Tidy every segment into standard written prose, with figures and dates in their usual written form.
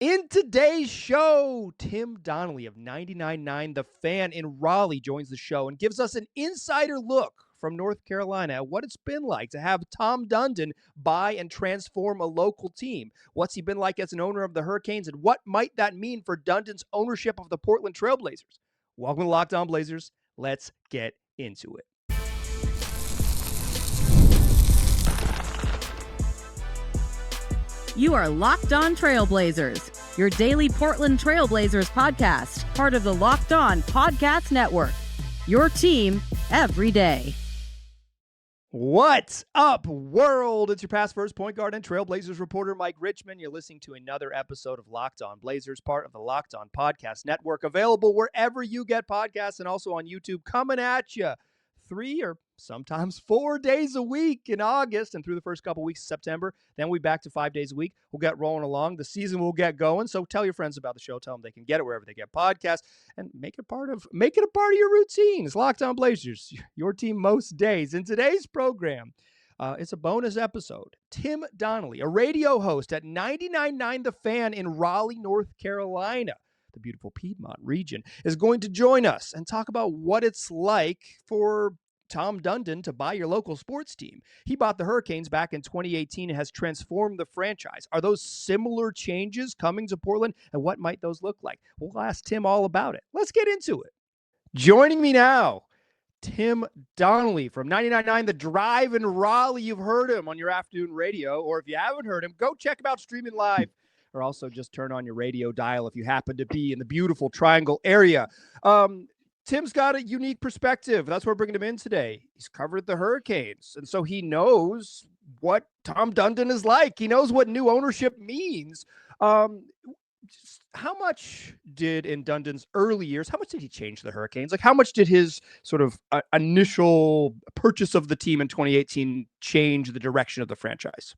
In today's show, Tim Donnelly of 99.9 The Fan in Raleigh joins the show and gives us an insider look from North Carolina at what it's been like to have Tom Dundon buy and transform a local team. What's he been like as an owner of the Hurricanes, and what might that mean for Dundon's ownership of the Portland Trail Blazers? Welcome to Locked On Blazers. Let's get into it. You are Locked On Trailblazers, your daily Portland Trailblazers podcast, part of the Locked On Podcast Network. Your team every day. What's up, world? It's your past first point guard and Trailblazers reporter, Mike Richmond. You're listening to another episode of Locked On Blazers, part of the Locked On Podcast Network, available wherever you get podcasts and also on YouTube, coming at you 3 or sometimes 4 days a week in August and through the first couple weeks of September. Then we'll be back to 5 days a week. We'll get rolling along. The season will get going. So tell your friends about the show. Tell them they can get it wherever they get podcasts, and make it a part of your routine. It's Locked On Blazers, your team most days. In today's program, it's a bonus episode. Tim Donnelly, a radio host at 99.9 The Fan in Raleigh, North Carolina, the beautiful Piedmont region, is going to join us and talk about what it's like for Tom Dundon to buy your local sports team. He bought the Hurricanes back in 2018 and has transformed the franchise. Are those similar changes coming to Portland, and what might those look like? We'll ask Tim all about it. Let's get into it. Joining me now, Tim Donnelly from 99.9 The Drive in Raleigh. You've heard him on your afternoon radio, or if you haven't heard him, go check him out streaming live, or also just turn on your radio dial if you happen to be in the beautiful Triangle area. Tim's got a unique perspective. That's why we're bringing him in today. He's covered the Hurricanes, and so he knows what Tom Dundon is like. He knows what new ownership means. How much did, in Dundon's early years, how much did he change the Hurricanes? Like, how much did his sort of initial purchase of the team in 2018 change the direction of the franchise?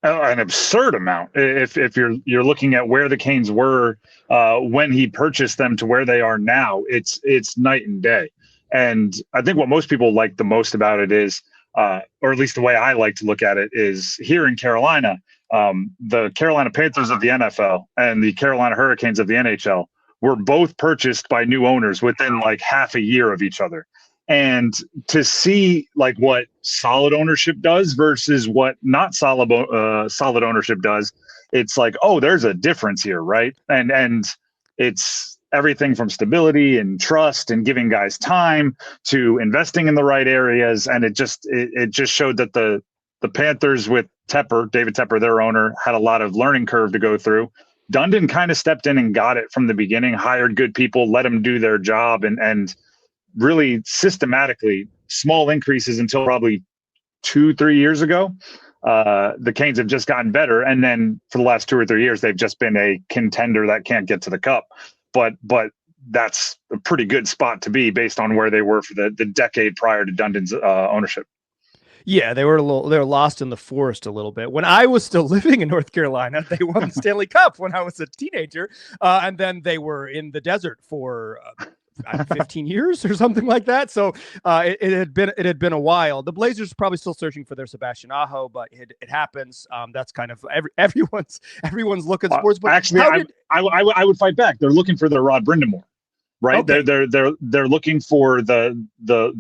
An absurd amount. If you're looking at where the Canes were when he purchased them to where they are now, it's night and day. And I think what most people like the most about it is, or at least the way I like to look at it, is here in Carolina, the Carolina Panthers of the NFL and the Carolina Hurricanes of the NHL were both purchased by new owners within like half a year of each other. And to see like what solid ownership does versus what not solid ownership does, it's like, oh, there's a difference here, right? And it's everything from stability and trust and giving guys time to investing in the right areas. And it just showed that the Panthers with David Tepper, their owner, had a lot of learning curve to go through. Dundon kind of stepped in and got it from the beginning, hired good people, let them do their job, and really systematically small increases until probably 2-3 years ago. The Canes have just gotten better. And then for the last 2 or 3 years, they've just been a contender that can't get to the cup. But that's a pretty good spot to be based on where they were for the decade prior to Dundon's ownership. Yeah, they were lost in the forest a little bit. When I was still living in North Carolina, they won the Stanley Cup when I was a teenager. And then they were in the desert for 15 years or something like that. So it had been a while. The Blazers are probably still searching for their Sebastian Aho, but it happens. That's kind of everyone's look at sports. But actually, I would fight back. They're looking for their Rod Brindamore, right? Okay. They're looking for the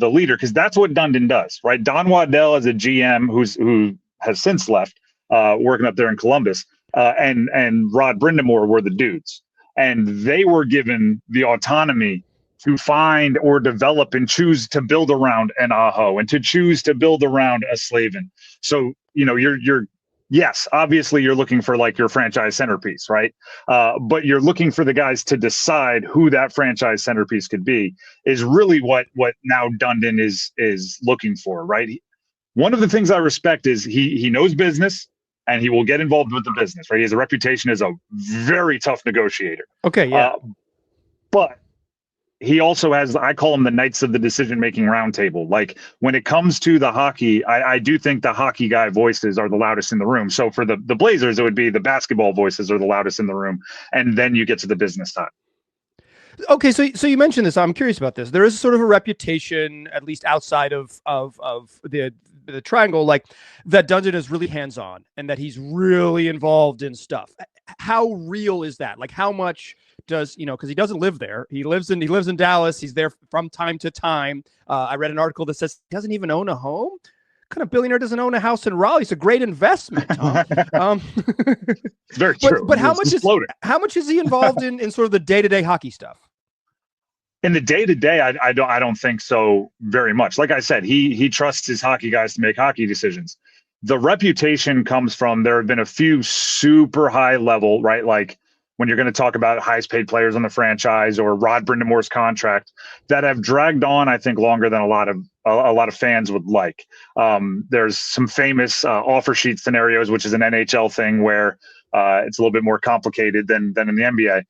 leader, because that's what Dundon does, right? Don Waddell is a GM who has since left, working up there in Columbus, and Rod Brindamore were the dudes, and they were given the autonomy to find or develop and choose to build around an Aho and to choose to build around a Slavin. So, yes, obviously you're looking for like your franchise centerpiece, right? But you're looking for the guys to decide who that franchise centerpiece could be, is really what now Dundon is looking for, right? One of the things I respect is he knows business and he will get involved with the business, right? He has a reputation as a very tough negotiator. Okay, yeah. But he also has, I call him the Knights of the decision-making roundtable. Like when it comes to the hockey, I do think the hockey guy voices are the loudest in the room. So for the Blazers, it would be the basketball voices are the loudest in the room. And then you get to the business side. Okay, so you mentioned this. I'm curious about this. There is sort of a reputation, at least outside of the triangle, like that Dundon is really hands-on and that he's really involved in stuff. how real is that? Like, how much does, because he doesn't live there. He lives in Dallas. He's there from time to time. I read an article that says he doesn't even own a home. What kind of billionaire doesn't own a house in Raleigh? It's a great investment, Tom. It's very true. But how much is he involved in sort of the day-to-day hockey stuff? In the day-to-day, I don't think so very much. Like I said, he trusts his hockey guys to make hockey decisions. The reputation comes from, there have been a few super high level, right? Like when you're going to talk about highest paid players on the franchise or Rod Brindamore's contract, that have dragged on, I think, longer than a lot of fans would like. There's some famous offer sheet scenarios, which is an NHL thing where it's a little bit more complicated than in the NBA.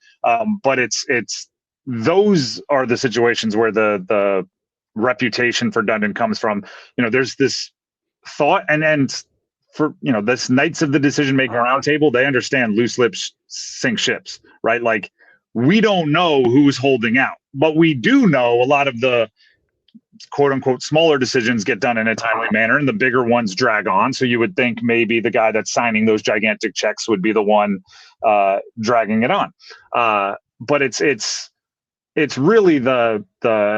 But it's those are the situations where the reputation for Dundon comes from. There's this thought, and for this Knights of the Decision Making Roundtable, they understand loose lips sink ships, right? Like, we don't know who's holding out, but we do know a lot of the quote unquote smaller decisions get done in a timely manner, and the bigger ones drag on. So you would think maybe the guy that's signing those gigantic checks would be the one dragging it on. But it's really the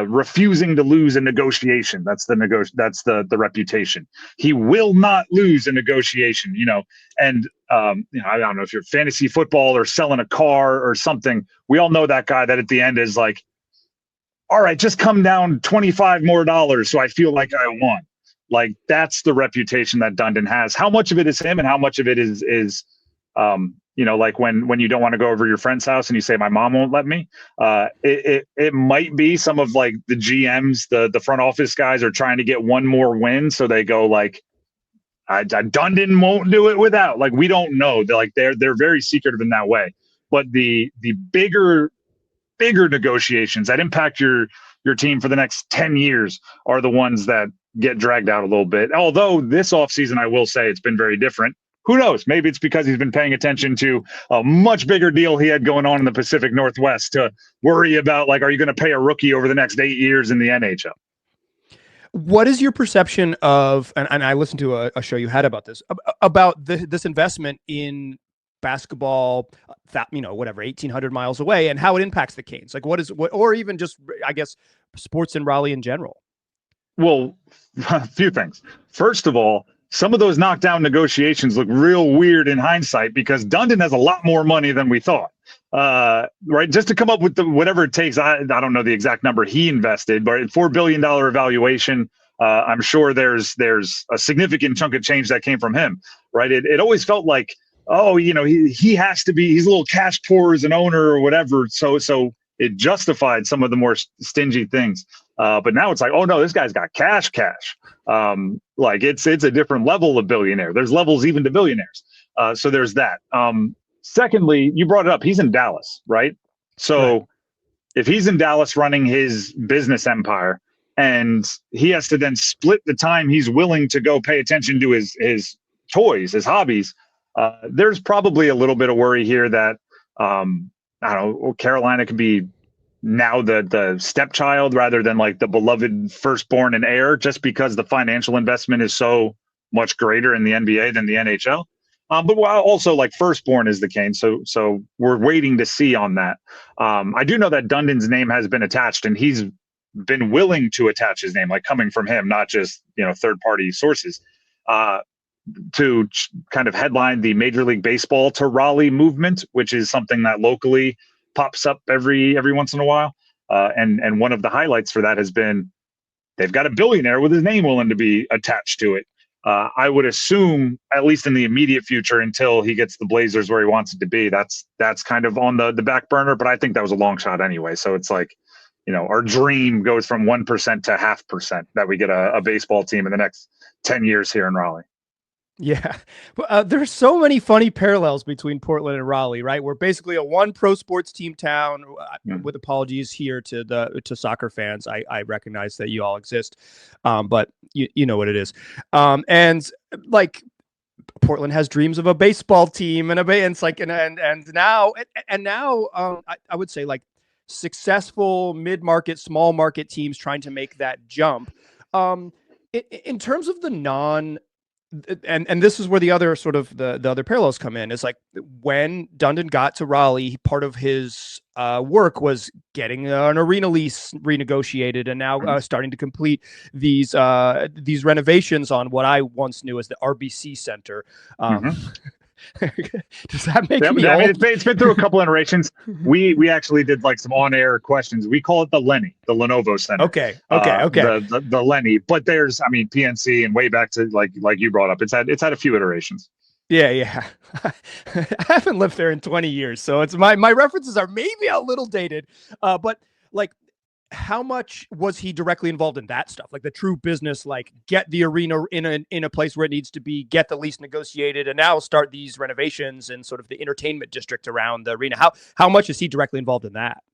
refusing to lose a negotiation. That's the reputation. He will not lose a negotiation, and I don't know if you're fantasy football or selling a car or something. We all know that guy that at the end is like, all right, just come down $25 more so I feel like I won. Like, that's the reputation that Dundon has. How much of it is him and how much of it is like when you don't want to go over your friend's house and you say, my mom won't let me, it might be some of like the GMs, the front office guys are trying to get one more win. So they go like, Dundon won't do it without, like, we don't know. They're very secretive in that way. But the bigger negotiations that impact your team for the next 10 years are the ones that get dragged out a little bit. Although this offseason, I will say, it's been very different. Who knows? Maybe it's because he's been paying attention to a much bigger deal he had going on in the Pacific Northwest to worry about, like, are you going to pay a rookie over the next 8 years in the NHL? What is your perception of, and I listened to a show you had about this, about this investment in basketball, whatever, 1,800 miles away, and how it impacts the Canes? Like, or even just, I guess, sports in Raleigh in general? Well, a few things. First of all, some of those knockdown negotiations look real weird in hindsight because Dundon has a lot more money than we thought. Right, just to come up with whatever it takes. I don't know the exact number he invested, but $4 billion evaluation. I'm sure there's a significant chunk of change that came from him. Right, it always felt like, he has to be, he's a little cash poor as an owner or whatever. So it justified some of the more stingy things. But now it's like, oh no, this guy's got cash. Like it's a different level of billionaire. There's levels even to billionaires. So there's that. Secondly, you brought it up. He's in Dallas, right? So right. If he's in Dallas running his business empire and he has to then split the time he's willing to go pay attention to his toys, his hobbies, there's probably a little bit of worry here that, I don't know, Carolina could be now the stepchild rather than like the beloved firstborn and heir, just because the financial investment is so much greater in the NBA than the NHL. But also like firstborn is the Canes. So we're waiting to see on that. I do know that Dundon's name has been attached, and he's been willing to attach his name, like coming from him, not just, third party sources, to kind of headline the Major League Baseball to Raleigh movement, which is something that locally pops up every once in a while. And one of the highlights for that has been they've got a billionaire with his name willing to be attached to it. I would assume, at least in the immediate future, until he gets the Blazers where he wants it to be, that's kind of on the back burner. But I think that was a long shot anyway. So it's like, our dream goes from 1% to 0.5% that we get a baseball team in the next 10 years here in Raleigh. Yeah. There's so many funny parallels between Portland and Raleigh, right? We're basically a one pro sports team town, with apologies here to soccer fans. I recognize that you all exist. But you know what it is. And like Portland has dreams of a baseball team and it's like, and now I would say like successful mid-market, small market teams trying to make that jump. In terms of the and this is where the other sort of the other parallels come in. Is like when Dundon got to Raleigh, part of his work was getting an arena lease renegotiated, and now starting to complete these renovations on what I once knew as the RBC Center. Does that make me old? I mean, it's been through a couple iterations. We actually did like some on-air questions. We call it the Lenny, the Lenovo Center. Okay. The Lenny, but there's, I mean, PNC and way back to like you brought up. It's had a few iterations. Yeah. I haven't lived there in 20 years, so it's my references are maybe a little dated. But like, how much was he directly involved in that stuff? Like the true business, like get the arena in a place where it needs to be, get the lease negotiated, and now start these renovations and sort of the entertainment district around the arena. How much is he directly involved in that?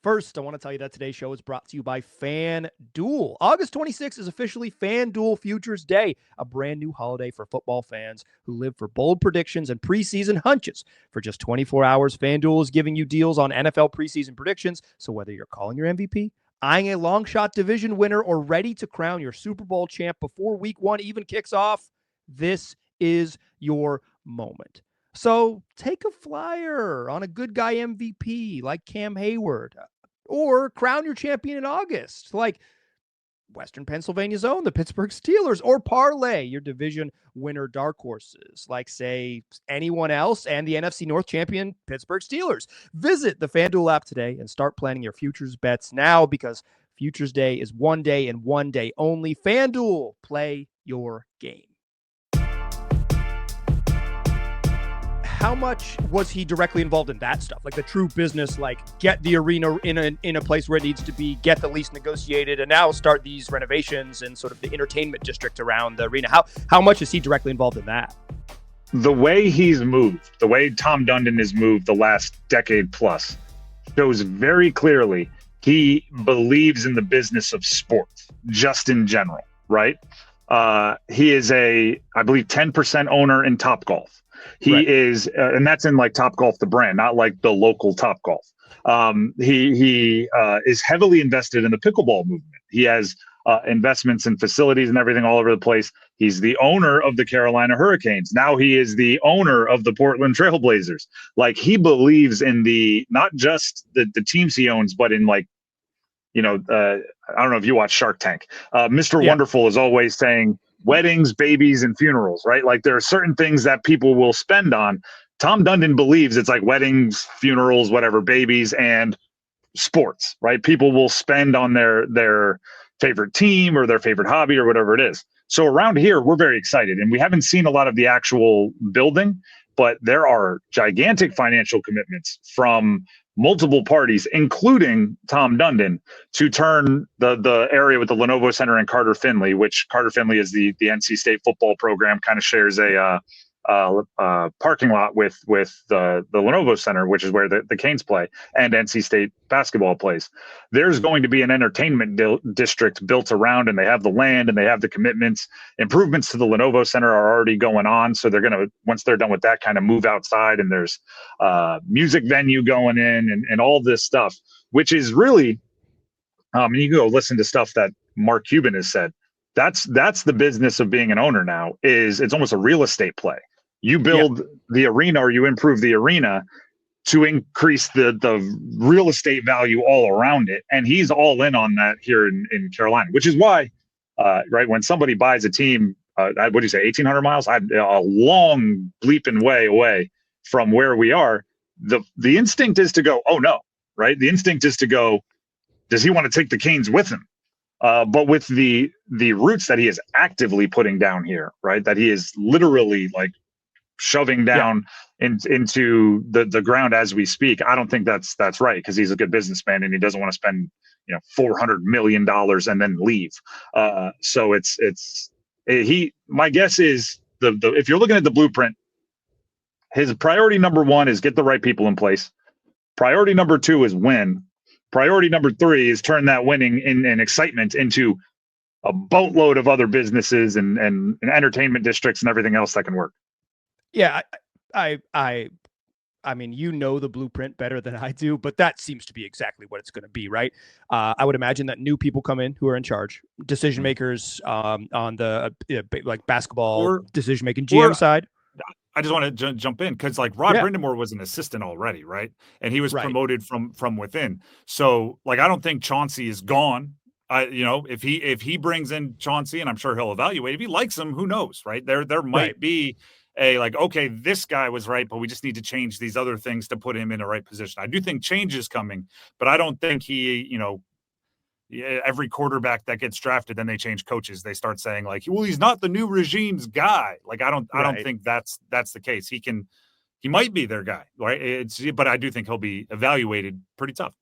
First, I want to tell you that today's show is brought to you by FanDuel. August 26th is officially FanDuel Futures Day, a brand new holiday for football fans who live for bold predictions and preseason hunches. For just 24 hours, FanDuel is giving you deals on NFL preseason predictions. So whether you're calling your MVP, eyeing a long shot division winner, or ready to crown your Super Bowl champ before week 1 even kicks off, this is your moment. So take a flyer on a good guy MVP like Cam Hayward, or crown your champion in August like Western Pennsylvania's own, the Pittsburgh Steelers, or parlay your division winner dark horses like, say, anyone else and the NFC North champion Pittsburgh Steelers. Visit the FanDuel app today and start planning your futures bets now, because Futures Day is one day and one day only. FanDuel, play your game. How much was he directly involved in that stuff? Like the true business, like get the arena in a place where it needs to be, get the lease negotiated, and now start these renovations and sort of the entertainment district around the arena. How much is he directly involved in that? The way he's moved, the way Tom Dundon has moved the last decade plus, shows very clearly he believes in the business of sports, just in general, right? He is I believe, 10% owner in Topgolf. He is, and that's in like Topgolf, the brand, not like the local Topgolf. He is heavily invested in the pickleball movement. He has investments in facilities and everything all over the place. He's the owner of the Carolina Hurricanes. Now he is the owner of the Portland Trail Blazers. Like, he believes in not just the teams he owns, but in like, I don't know if you watch Shark Tank. Mr. Wonderful is always saying, weddings, babies, and funerals, right? Like, there are certain things that people will spend on. Tom Dundon believes it's like weddings, funerals, whatever, babies, and sports, right? People will spend on their favorite team or their favorite hobby or whatever it is. So around here, we're very excited, and we haven't seen a lot of the actual building, but there are gigantic financial commitments from multiple parties, including Tom Dundon, to turn the area with the Lenovo Center and Carter Finley, which Carter Finley is the NC State football program, kind of shares a parking lot with the Lenovo Center, which is where the Canes play, and NC State basketball plays. There's going to be an entertainment district built around, and they have the land and they have the commitments. Improvements to the Lenovo Center are already going on, so they're going to, once they're done with that, kind of move outside, and there's music venue going in and all this stuff, which is really, and you can go listen to stuff that Mark Cuban has said. That's the business of being an owner now. It's almost a real estate play. You build the arena, or you improve the arena to increase the real estate value all around it. And he's all in on that here in Carolina, which is why, right, when somebody buys a team, what do you say, 1,800 miles? A long bleeping way away from where we are. The instinct is to go, oh no, right? The instinct is to go, does he want to take the Canes with him? But with the roots that he is actively putting down here, right, that he is literally like shoving down into the ground as we speak, I don't think that's right, because he's a good businessman and he doesn't want to spend $400 million and then leave. So my guess is if you're looking at the blueprint, his priority number 1 is get the right people in place. Priority number 2 is win. Priority number 3 is turn that winning and excitement into a boatload of other businesses and entertainment districts and everything else that can work. Yeah, I I mean, you know the blueprint better than I do, but that seems to be exactly what it's going to be, right? I would imagine that new people come in who are in charge, decision makers on the like basketball decision making GM side. I just want to jump in because like Rod Brindamore was an assistant already, right? And he was promoted from within. So like I don't think Chauncey is gone. If he brings in Chauncey, and I'm sure he'll evaluate, if he likes him, who knows, right? There might be a like, okay, this guy was right, but we just need to change these other things to put him in the right position. I do think change is coming, but I don't think every quarterback that gets drafted, then they change coaches. They start saying like, well, he's not the new regime's guy. Like, I don't think that's the case. He might be their guy, right? But I do think he'll be evaluated pretty tough.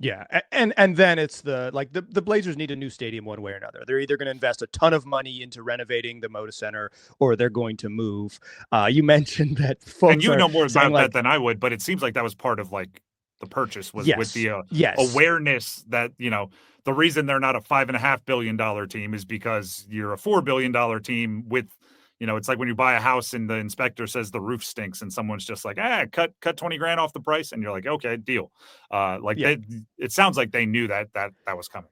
Yeah. And then it's the Blazers need a new stadium one way or another. They're either going to invest a ton of money into renovating the Moda Center or they're going to move. You mentioned that folks and you know more about that than I would, but it seems like that was part of like the purchase was with the awareness that, the reason they're not a $5.5 billion team is because you're a $4 billion team with, it's like when you buy a house and the inspector says the roof stinks and someone's just like, cut 20 grand off the price. And you're like, okay, deal. It sounds like they knew that was coming.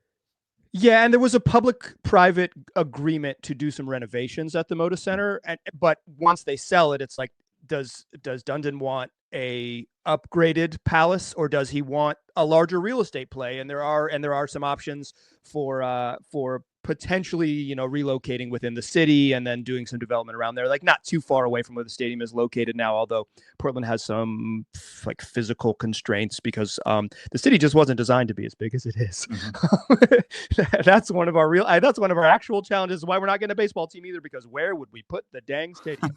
Yeah, and there was a public-private agreement to do some renovations at the Moda Center, but once they sell it, it's like, does Dundon want a upgraded palace or does he want a larger real estate play? And there are some options for potentially, relocating within the city and then doing some development around there, like not too far away from where the stadium is located now, although Portland has some like physical constraints because the city just wasn't designed to be as big as it is. Mm-hmm. That's one of our actual challenges, why we're not getting a baseball team either, because where would we put the dang stadium?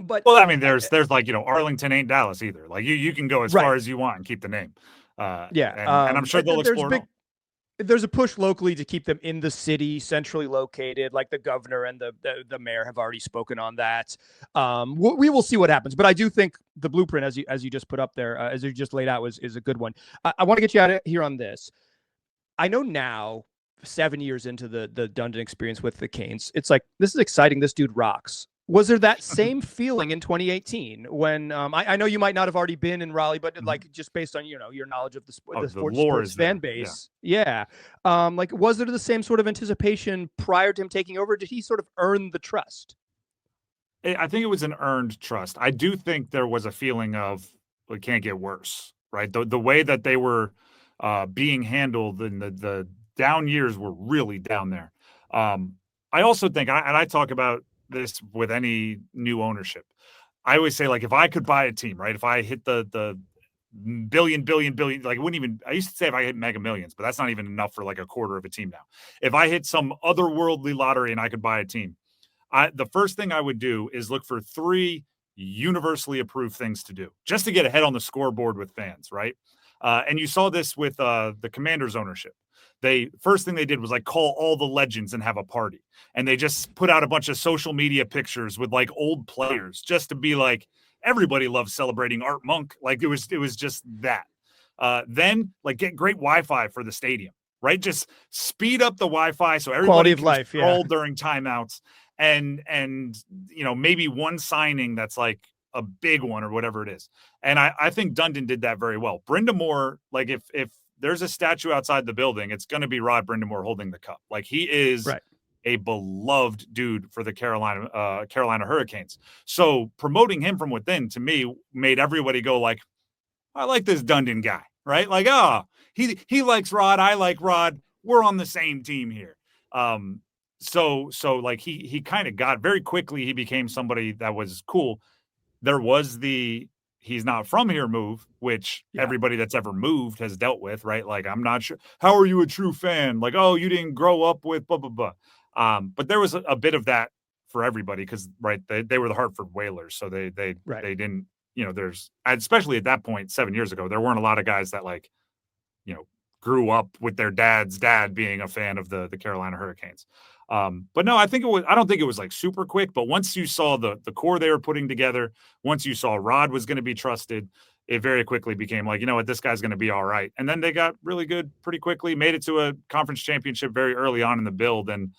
But well, I mean, there's like, Arlington ain't Dallas either. Like you can go as far as you want and keep the name. And I'm sure they'll explore. There's a push locally to keep them in the city, centrally located. Like the governor and the mayor have already spoken on that. We will see what happens, but I do think the blueprint, as you just put up there, as you just laid out, is a good one. I want to get you out of here on this. I know now, 7 years into the Dundon experience with the Canes, it's like, this is exciting. This dude rocks. Was there that same feeling in 2018 when I know you might not have already been in Raleigh, but like just based on your knowledge of the sports fan base, like was there the same sort of anticipation prior to him taking over? Did he sort of earn the trust? I think it was an earned trust. I do think there was a feeling of it can't get worse, right? The way that they were being handled in the down years were really down there. I also think, and I talk about this with any new ownership, I always say, like, if I could buy a team, right? If I hit the billion, like it wouldn't even, I used to say if I hit mega millions, but that's not even enough for like a quarter of a team now. If I hit some otherworldly lottery and I could buy a team, the first thing I would do is look for 3 universally approved things to do just to get ahead on the scoreboard with fans, right? And you saw this with the Commanders ownership. First thing they did was like call all the legends and have a party. And they just put out a bunch of social media pictures with like old players just to be like, everybody loves celebrating Art Monk. Like it was just that. Then like get great Wi-Fi for the stadium, right? Just speed up the Wi-Fi so everybody quality of can life, scroll during timeouts and maybe one signing that's like a big one or whatever it is. And I think Dundon did that very well. Brindamore, like if there's a statue outside the building, it's going to be Rod Brindamore holding the cup. Like he is a beloved dude for the Carolina Hurricanes. So promoting him from within, to me, made everybody go like, I like this Dundon guy, right? Like, he likes Rod. I like Rod. We're on the same team here. So like he kind of got very quickly, he became somebody that was cool. There was the he's not from here move, which everybody that's ever moved has dealt with, right? Like, I'm not sure. How are you a true fan? Like, oh, you didn't grow up with blah, blah, blah. But there was a bit of that for everybody because, right, they were the Hartford Whalers. So they didn't, there's, especially at that point, 7 years ago, there weren't a lot of guys that like, grew up with their dad's dad being a fan of the Carolina Hurricanes. But no, I don't think it was like super quick, but once you saw the core they were putting together, once you saw Rod was going to be trusted, it very quickly became like, you know what, this guy's going to be all right. And then they got really good pretty quickly, made it to a conference championship very early on in the build. And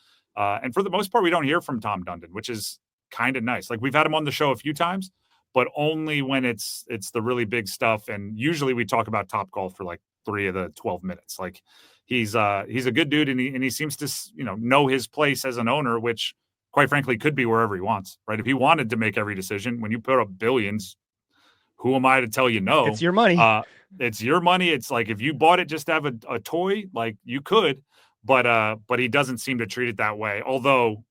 for the most part, we don't hear from Tom Dundon, which is kind of nice. Like we've had him on the show a few times, but only when it's the really big stuff. And usually we talk about Topgolf for like 3 of the 12 minutes. Like he's a good dude, and he seems to, know his place as an owner, which quite frankly could be wherever he wants, right? If he wanted to make every decision, when you put up billions, who am I to tell you no? It's your money. It's your money. It's like if you bought it just to have a toy, like you could, but he doesn't seem to treat it that way. Although,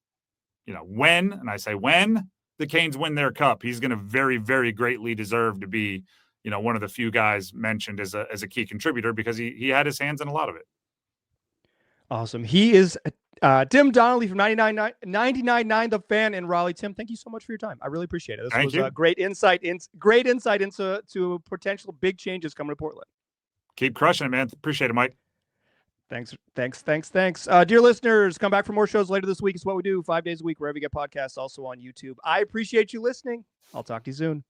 when the Canes win their cup, he's going to very, very greatly deserve to be, one of the few guys mentioned as a key contributor, because he had his hands in a lot of it. Awesome. He is Tim Donnelly from 99.9 The Fan in Raleigh. Tim, thank you so much for your time. I really appreciate it. This was great insight into potential big changes coming to Portland. Keep crushing it, man. Appreciate it, Mike. Thanks. Dear listeners, come back for more shows later this week. It's what we do 5 days a week, wherever you get podcasts, also on YouTube. I appreciate you listening. I'll talk to you soon.